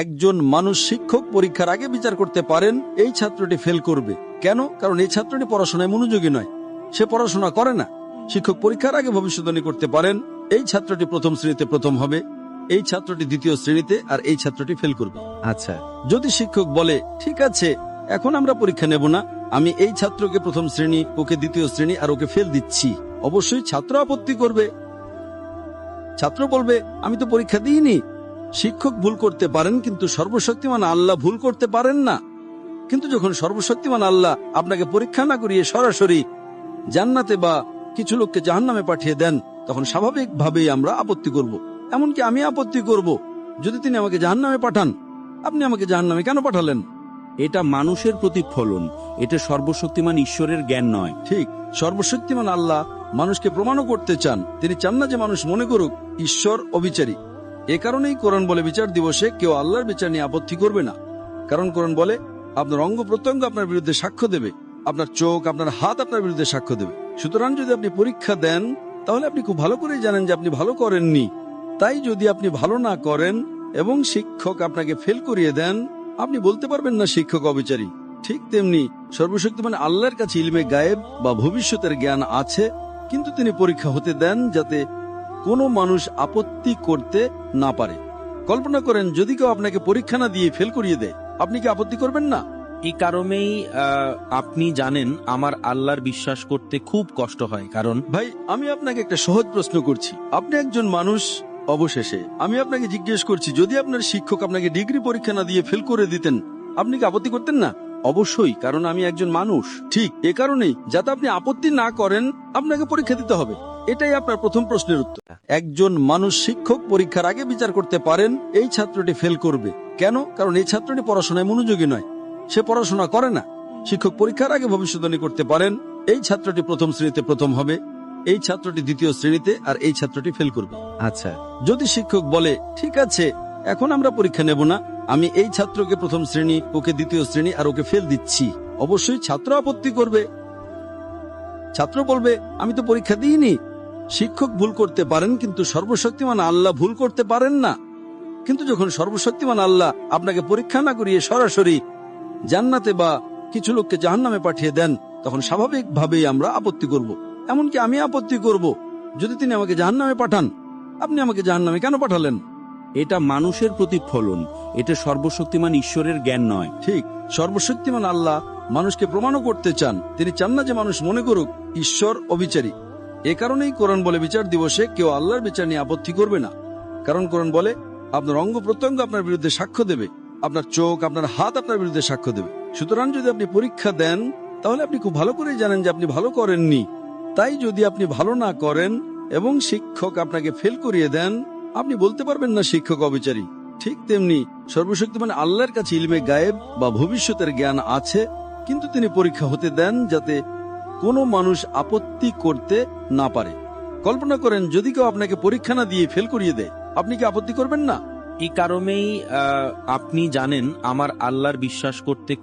একজন মানুষ শিক্ষক পরীক্ষার আগে বিচার করতে পারেন এই ছাত্রটি ফেল করবে। কেন? কারণ এই ছাত্রটি পড়াশোনায় মনোযোগী নয়, সে পড়াশোনা করে না। শিক্ষক পরীক্ষার আগে ভবিষ্যদ্বাণী করতে পারেন এই ছাত্রটি প্রথম শ্রেণীতে প্রথম হবে, এই ছাত্রটি দ্বিতীয় শ্রেণীতে, আর এই ছাত্রটি ফেল করবে। আচ্ছা, যদি শিক্ষক বলে ঠিক আছে এখন আমরা পরীক্ষা নেব না, আমি এই ছাত্রকে প্রথম শ্রেণী, ওকে দ্বিতীয় শ্রেণী আর ওকে ফেল দিচ্ছি, অবশ্যই ছাত্র আপত্তি করবে। ছাত্র বলবে আমি তো পরীক্ষা দিইনি। শিক্ষক ভুল করতে পারেন কিন্তু সর্বশক্তিমান আল্লাহ ভুল করতে পারেন না। কিন্তু যখন সর্বশক্তিমান আল্লাহ আপনাকে পরীক্ষা না করিয়ে সরাসরি জান্নাতে বা কিছু লোককে জাহান্নামে পাঠিয়ে দেন, তখন স্বাভাবিকভাবেই আমরা আপত্তি করব। এমনকি আমি আপত্তি করব যদি তিনি আমাকে জাহান্নামে পাঠান। আপনি আমাকে জাহান্নামে কেন পাঠালেন? এটা মানুষের প্রতিফলন, এটা সর্বশক্তিমান ঈশ্বরের জ্ঞান নয়। ঠিক, সর্বশক্তিমান আল্লাহ মানুষকে প্রমাণও করতে চান। তিনি চান না যে মানুষ মনে করুক ঈশ্বর অবিচারী। এ কারণেই কোরআন বলে বিচার দিবসে কেউ আল্লাহর বিচার নিয়ে আপত্তি করবে না। কারণ কোরআন বলে আপনার অঙ্গ প্রত্যঙ্গ আপনার বিরুদ্ধে সাক্ষ্য দেবে, আপনার চোখ, আপনার হাত আপনার বিরুদ্ধে সাক্ষ্য দেবে। সুতরাং যদি আপনি পরীক্ষা দেন তাহলে আপনি খুব ভালো করেই জানেন যে আপনি ভালো করেননি। তাই যদি আপনি ভালো না করেন এবং শিক্ষক আপনাকে ফেল করিয়ে দেন, আপনি বলতে পারবেন না শিক্ষক অবিচারী। ঠিক তেমনি সর্বশক্তিমান আল্লাহর কাছে ইলমে গায়েব বা ভবিষ্যতের জ্ঞান আছে, কিন্তু তিনি পরীক্ষা হতে দেন যাতে কোনো মানুষ আপত্তি করতে না পারে। কল্পনা করেন যদি কেউ আপনাকে পরীক্ষা না দিয়ে ফেল করিয়ে দেয়, আপনি কি আপত্তি করবেন না? এই কারণেই আপনি জানেন আমার আল্লাহর বিশ্বাস করতে খুব কষ্ট হয়। কারণ ভাই, আমি আপনাকে একটা সহজ প্রশ্ন করছি। আপনি একজন মানুষ, অবশেষে আমি আপনাকে জিজ্ঞেস করছি যদি আপনার শিক্ষক আপনাকে ডিগ্রি পরীক্ষা না দিয়ে ফেল করে দিতেন, আপনি কি আপত্তি করতেন না? অবশ্যই, কারণ আমি একজন মানুষ। ঠিক এ কারণেই যাতে আপনি আপত্তি না করেন আপনাকে পরীক্ষা দিতে হবে। এটাই আপনার প্রথম প্রশ্নের উত্তর। একজন মানুষ শিক্ষক পরীক্ষার আগে বিচার করতে পারেন এই ছাত্রটি ফেল করবে। কেন? কারণ এই ছাত্রটি পড়াশোনায় মনোযোগী নয়, সে পড়াশোনা করে না। শিক্ষক পরীক্ষার আগে ভবিষ্যদ্বাণী করতে পারেন এই ছাত্রটি প্রথম শ্রেণীতে প্রথম হবে, এই ছাত্রটি দ্বিতীয় শ্রেণীতে, আর এই ছাত্রটি ফেল করবে। আচ্ছা, যদি শিক্ষক বলে ঠিক আছে এখন আমরা পরীক্ষা নেব না, আমি এই ছাত্রকে প্রথম শ্রেণী, ওকে দ্বিতীয় শ্রেণী আর ওকে ফেল দিচ্ছি, অবশ্যই ছাত্র আপত্তি করবে। ছাত্র বলবে আমি তো পরীক্ষা দিইনি। শিক্ষক ভুল করতে পারেন কিন্তু সর্বশক্তিমান আল্লাহ ভুল করতে পারেন না। কিন্তু যখন সর্বশক্তিমান আল্লাহ আপনাকে পরীক্ষা না করিয়ে সরাসরি জান্নাতে বা কিছু লোককে জাহান্নামে পাঠিয়ে দেন, তখন স্বাভাবিকভাবেই আমরা আপত্তি করব। এমনকি আমি আপত্তি করব যদি তিনি আমাকে জাহান্নামে পাঠান। আপনি আমাকে জাহান্নামে কেন পাঠালেন? এটা মানুষের প্রতিফলন, এটা সর্বশক্তিমান ঈশ্বরের জ্ঞান নয়। ঠিক, সর্বশক্তিমান আল্লাহ মানুষকে প্রমাণও করতে চান। তিনি চান না যে মানুষ মনে করুক ঈশ্বর অবিচারী। এ কারণেই কোরআন বলে বিচার দিবসে কেউ আল্লাহর বিচার নিয়ে আপত্তি করবে না। কারণ কোরআন বলে আপনার অঙ্গ প্রত্যঙ্গ আপনার বিরুদ্ধে সাক্ষ্য দেবে, আপনার চোখ, আপনার হাত আপনার বিরুদ্ধে সাক্ষ্য দেবে। সুতরাং যদি আপনি পরীক্ষা দেন তাহলে আপনি খুব ভালো করেই জানেন যে আপনি ভালো করেননি। তাই যদি আপনি ভালো না করেন এবং শিক্ষক আপনাকে ফেল করিয়ে দেন, আপনি বলতে পারবেন না শিক্ষক অবিচারী। ঠিক তেমনি সর্বশক্তিমান আল্লাহর কাছে ইলমে গায়েব বা ভবিষ্যতের জ্ঞান আছে, কিন্তু তিনি পরীক্ষা হতে দেন যাতে কোনো মানুষ আপত্তি করতে না পারে। কল্পনা করেন যদি কেউ আপনাকে পরীক্ষা না দিয়ে ফেল করিয়ে দেয়, আপনি কি আপত্তি করবেন না? এই কারণেই আপনি জানেন আমার আল্লাহর বিশ্বাস করতে